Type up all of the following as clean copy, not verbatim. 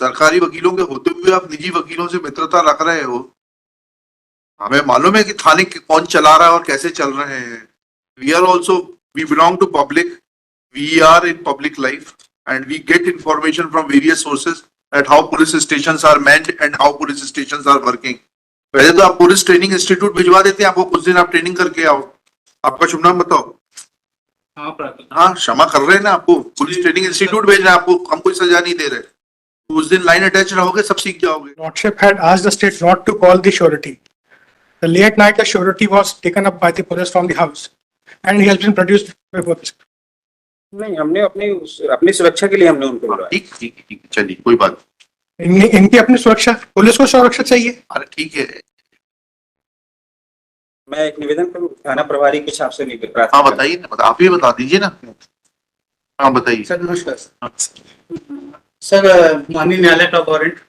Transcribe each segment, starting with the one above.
सरकारी वकीलों के होते हुए आप निजी वकीलों से मित्रता रख रहे हो। हमें मालूम है कि थाने कौन चला रहा है और कैसे चल रहे हैं। We are also, we belong to public, we are in public life and we get information from various sources at how police stations are meant and how police stations are working. पहले तो आप police training institute भिजवा देते हैं, आपको कुछ दिन आप ट्रेनिंग करके आओ। आपका शुभ नाम बताओ। हाँ, क्षमा कर रहे हैं ना, आपको पुलिस ट्रेनिंग इंस्टीट्यूट भेज रहे हैं, आपको हम कोई सजा नहीं दे रहे। उस दिन लाइन अटैच रहोगे, सब सीख जाओगे। Lordship had asked the state not to call the surety. The late night, the surety was taken up by the police from the house, and he has been produced before this. नहीं, हमने अपनी सुरक्षा के लिए हमने उनको बुलाया। ठीक ठीक ठीक, चलिए कोई बात। इनकी अपनी सुरक्षा, पुलिस को सुरक्षा चाहिए। अरे ठीक है, मैं एक निवेदन करूं थाना प्रभारी के हिसाब से नहीं। हाँ बताइए ना, आप ही बता दीजिए ना। हाँ बताइए। सर नमस्कार सर। माननीय न्यायालय का वारंट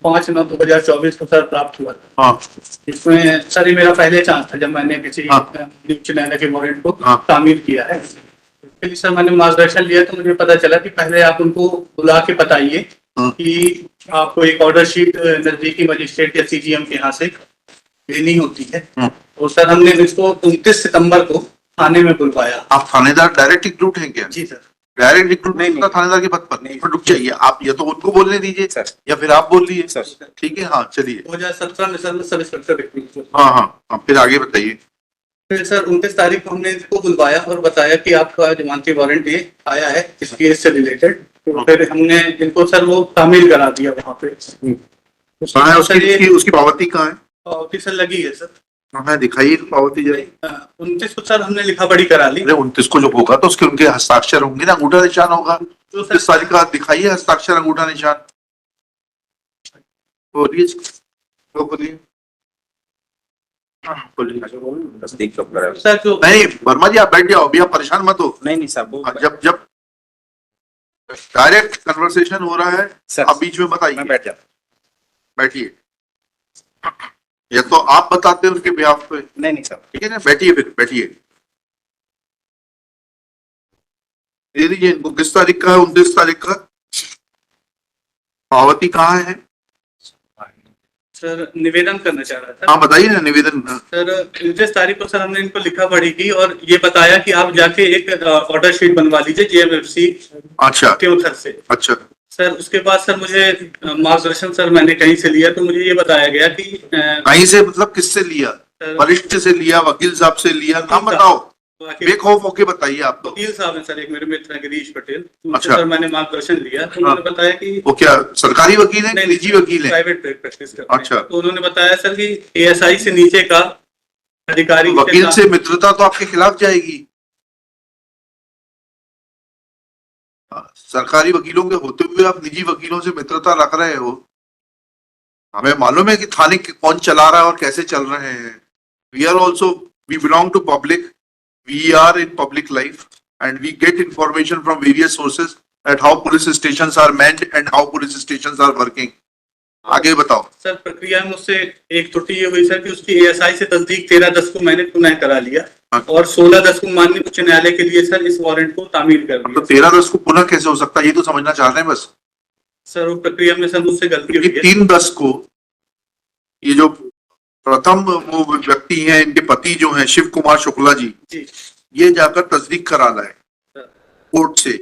5/9/2024 को सर प्राप्त हुआ था। हाँ इसमें सर ये मेरा पहले चांस था जब मैंने किसी उच्च न्यायालय के वारंट को तामील किया है। इसके लिए सर मैंने मार्गदर्शन लिया तो मुझे पता चला कि पहले आप उनको बुला के बताइए कि आपको एक ऑर्डर शीट नजदीकी मजिस्ट्रेट या सीजीएम के यहाँ से लेनी होती है। और सर हमने इसको 29 सितंबर को थाने में बुलवाया। आप थानेदार डायरेक्ट रिक्रूट हैं क्या? जी सर। डायरेक्ट रिक्रूट नहीं, नहीं थानेदार के पद पर नहीं। रुक जाइए, आप या तो उनको बोलने दीजिए सर या फिर आप बोल लीजिए सर। ठीक है। हाँ चलिए। 2017 में सर मैं सब इंस्पेक्टर रिक्रूट। हाँ हाँ, फिर आगे बताइए। फिर सर 29 तारीख को हमने इसको बुलवाया और बताया कि आपका जमानती वारंट ये आया है इस केस से रिलेटेड। तो फिर हमने इनको सर वो तामील करा दिया वहाँ पे। कहाँ है उसकी पावती कहाँ है? पावती सर लगी है सर। हमें दिखाइए पावती जरा। 29 को सर हमने लिखा पढ़ी करा ली। अरे 29 को जो होगा तो उसके उनके हस्ताक्षर होंगे ना, अंगूठा निशान होगा। तो 29 तारीख का दिखाइए हस्ताक्षर अंगूठा निशान। बोलिए बोलिए। तस्दीक कब करा? सर जो नहीं वर्मा जी, आप बैठ जाओ अभी, आप परेशान मत हो। नहीं साहब, जब जब डायरेक्ट कन्वर्सेशन हो रहा है सर आप बीच में बताइए। मैं बैठ जाता। बैठिए, या तो आप बताते हैं उसके बिहाफ पे। नहीं साहब, ठीक है ना, बैठिए फिर बैठिए। दे दीजिए इनको। किस तारीख का है? 29 तारीख का। पावती कहाँ है? सर निवेदन करना चाह रहा था। हाँ बताइए ना निवेदन। सर 29 तारीख को सर हमने इनको लिखा पढ़ी की और ये बताया कि आप जाके एक ऑर्डर शीट बनवा लीजिए जेएमएफसी अच्छा के उधर से। अच्छा। सर उसके बाद सर मुझे मार्गदर्शन सर मैंने कहीं से लिया तो मुझे ये बताया गया कि कहीं से मतलब किससे लिया? वरिष्ठ से लिया, वकील साहब से लिया? नाम बताओ, बेखौफ होके बताइए आप तो। वकील साहब है सर, एक मेरे मित्र हैं गिरीश पटेल। अच्छा। सर मैंने मार्गदर्शन लिया तो उन्होंने बताया कि वो क्या सरकारी वकील है, निजी वकील है? प्राइवेट प्रैक्टिस करते हैं। अच्छा। तो उन्होंने बताया सर कि एएसआई से नीचे का अधिकारी वकील से मित्रता तो आपके खिलाफ जाएगी। सरकारी वकीलों के होते हुए आप निजी वकीलों से मित्रता रख रहे हो। हमें मालूम है कि थाने कौन चला रहा है और कैसे चल रहे हैं। We are also, we belong to public, we are in public life and we get information from various sources at how police stations are meant and how police stations are working. आगे बताओ। Sir प्रक्रिया में उससे एक त्रुटि ये हुई sir कि उसकी एएसआई से तस्दीक 13/10 को मैंने पुनः करा लिया और 16/10 को माननीय उच्च न्यायालय के लिए सर इस वारंट को तामील कर दिया। तो 13/10 को पुनः कैसे हो सकता है, ये तो समझना चाह रहे हैं बस। सर वो प्रक्रिया में सर मुझसे गलती हुई है। 3/10 को ये जो प्रथम वो व्यक्ति हैं, इनके पति जो हैं शिव कुमार शुक्ला जी, ये जाकर तस्दीक करा लाए कोर्ट से,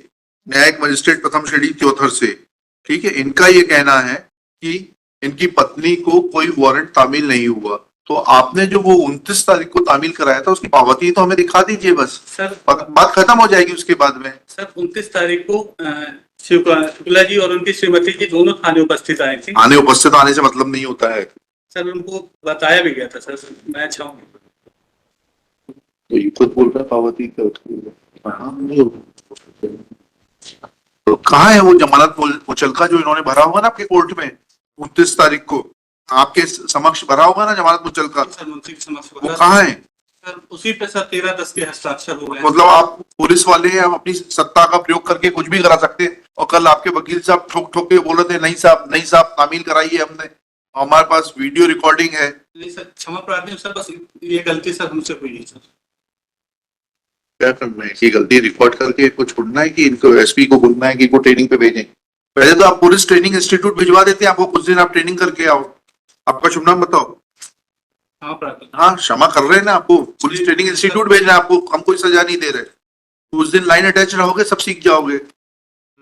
न्यायिक मजिस्ट्रेट प्रथम श्रेणी त्योथर से। ठीक है, इनका ये कहना है कि इनकी पत्नी को कोई वारंट तामील नहीं हुआ। तो आपने जो वो 29 तारीख को तामील कराया था उसकी पावती तो हमें दिखा दीजिए बस। सर बात खत्म हो जाएगी उसके बाद में। सर 29 तारीख को शुक्ला जी और उनकी श्रीमती जी दोनों थाने उपस्थित आए थे। थाने उपस्थित आने से मतलब नहीं होता है। सर उनको बताया भी गया था सर, मैं चाहूंगा तो ये खुद बोल रहा है पावती तो कहाँ है वो जमानत मुचलका जो इन्होंने भरा होगा ना आपके कोर्ट में 29 तारीख को आपके समक्ष भरा होगा ना जमानत मुचलका? सर मंत्री के समक्ष वो कहाँ है? सर उसी पे सर 13/10 के हस्ताक्षर हो गए। मतलब आप पुलिस वाले हैं, आप अपनी सत्ता का प्रयोग करके कुछ भी करा सकते हैं और कल आपके वकील साहब ठोक ठोक के बोल रहे थे नहीं साहब तामील कराइए हमने, हमारे पास वीडियो रिकॉर्डिंग है। नहीं सर, क्षमा प्रार्थी हूं सर, बस ये गलती सर हमसे हुई है सर। क्या करना है कि गलती रिकॉर्ड करके इनको छोड़ना है कि इनको एसपी को बोलना है कि इनको ट्रेनिंग पे भेजें? पहले तो आप पुलिस ट्रेनिंग इंस्टीट्यूट भिजवा देते हैं, आपको कुछ दिन आप ट्रेनिंग करके आओ। आपका शुभ नाम बताओ। हाँ प्राप्त। हाँ, क्षमा कर रहे हैं ना, आपको पुलिस ट्रेनिंग इंस्टीट्यूट भेजना है, आपको हम कोई सजा नहीं दे रहे। कुछ दिन लाइन अटैच रहोगे, सब सीख जाओगे।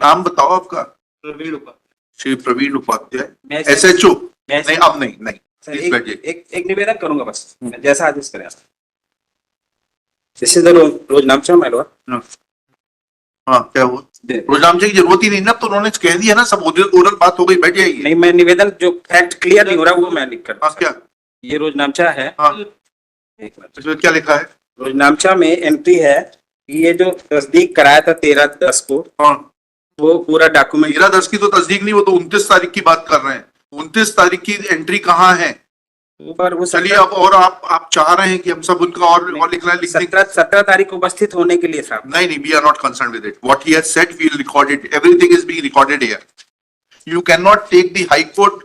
नाम बताओ आपका। प्रवीण उपाध्याय। श्री प्रवीण उपाध्याय, मैं SHO। मैं नहीं, अब नहीं, नहीं। सर, प्लीज एक, बैठिए। एक निवेदन करूंगा बस, जैसा आदेश करें। दिस इज द रोज नामचा माय लॉर्ड। हाँ, क्या हुआ? रोजनामचे की जरूरत ही नहीं ना, तो उन्होंने कह दिया ना, सब ओरल बात हो गई, बैठ जाइए। नहीं, मैं निवेदन जो फैक्ट क्लियर नहीं हो रहा वो मैं लिख कर। हाँ, क्या? ये रोजनामचा है। हाँ, एक मिनट। इसमें क्या लिखा है? रोजनामचा में एंट्री है कि ये जो तस्दीक कराया था 13/10 को, हाँ, वो पूरा डॉक्यूमेंट 13/10 की तो तस्दीक नहीं, वो तो 29 तारीख की बात कर रहे हैं। 29 तारीख की एंट्री कहाँ है? ऊपर वो चलिए, अब और आप चाह रहे हैं कि हम सब उनका और लिखना है, लिख दें। 17 तारीख को उपस्थित होने के लिए साहब। नहीं, नहीं, we are not concerned with it. What he has said, we will record it. Everything is being recorded here. You cannot take the High Court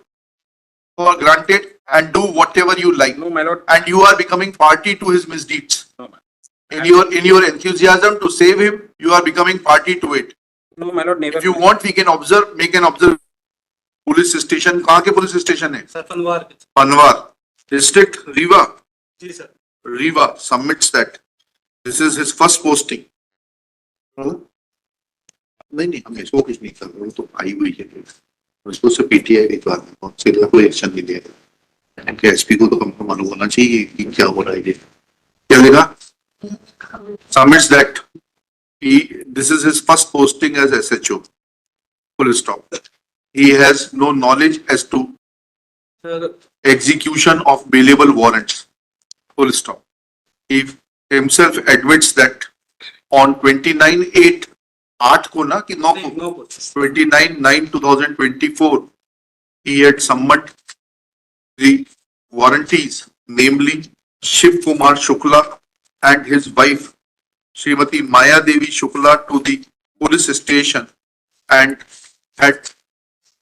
for granted and do whatever you like. No my lord. And you are becoming party to his misdeeds. No In your enthusiasm to save him, you are becoming party to it. My lord, never. If you want, we can observe, make an observe. Police station कहाँ के police station है? Sir Panwar. Panwar district, Rewa. जी sir. Riva submits that. This is his first posting. नहीं, हम इसको कुछ नहीं कर रहे, वो तो आई हुई है। उसको से PTI की बात है, कौन से कोई एक्शन नहीं लिया। कि SP को तो हमको मालूम होना चाहिए कि क्या हो रहा है। ये क्या लिखा? Submits that this is his first posting as SHO. Full stop. He has no knowledge as to sir execution of bailable warrants. Full stop. He himself admits that on 29/8 को ना कि 9 को, नो कुछ। 29/9/2024 he had summoned the warranties, namely Shiv Kumar Shukla and his wife Srimati Maya Devi Shukla, to the police station and had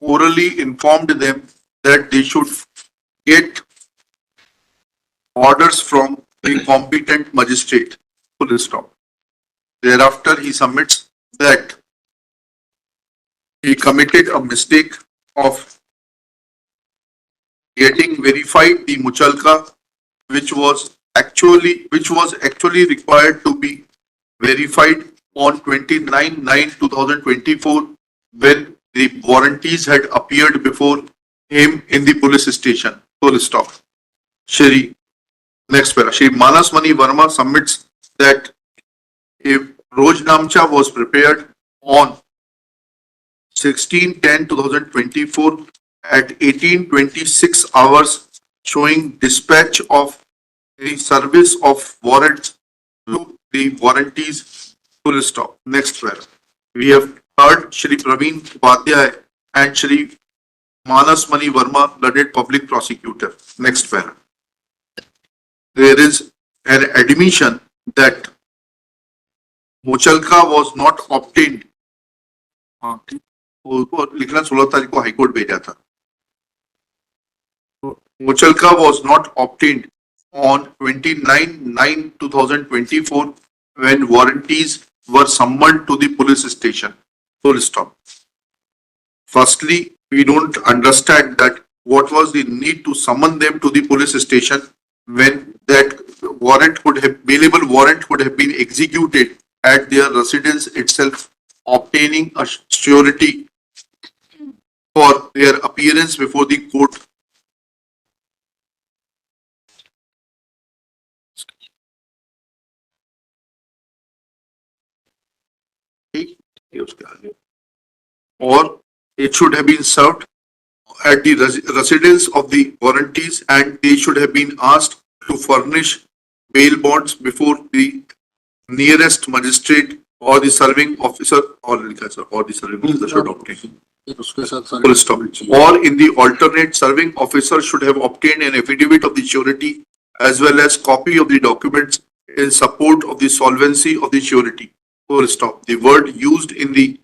orally informed them that they should get orders from the competent magistrate. Full stop. Thereafter, he submits that he committed a mistake of getting verified the Muchalka, which was actually required to be verified on 29/9/2024 when the warranties had appeared before him in the police station. Full stop. Next para. Shri Manas Mani Verma submits that if Rojnamcha was prepared on 16/10/2024 at 18:26 hours, showing dispatch of the service of warrants to the warranties. Full stop. Next para. We have heard Shri Praveen Upadhyay and Shri Manas Mani Verma, learned public prosecutor. Next para. There is an admission that Muchalka was not obtained. लिखना 16 तारीख को high court भेजा था। Muchalka was not obtained on 29/9/2024 when warranties were summoned to the police station. Full stop. Firstly, we don't understand that what was the need to summon them to the police station when that bailable warrant could have been executed at their residence itself, obtaining a surety for their appearance before the court. Or it should have been served at the residence of the warranties, and they should have been asked to furnish bail bonds before the nearest magistrate or the serving officer, or the serving officer should obtain. Full stop. Or in the alternate, serving officer should have obtained an affidavit of the surety as well as copy of the documents in support of the solvency of the surety. Full stop. The word used in the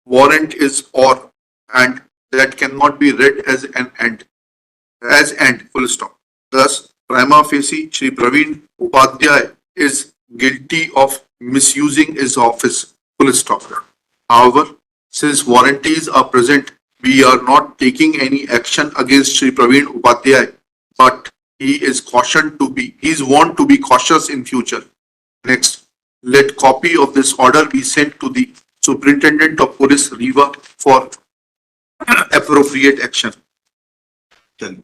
warrant is or, and that cannot be read as an and. As and. Full stop. Thus, prima facie, Shri Praveen Upadhyay is guilty of misusing his office. Full stop. However, Since warranties are present, we are not taking any action against Shri Praveen Upadhyay, but he is warned to be cautious in future. Next, let copy of this order be sent to the Superintendent of Police, Rewa, for appropriate action. Tell me.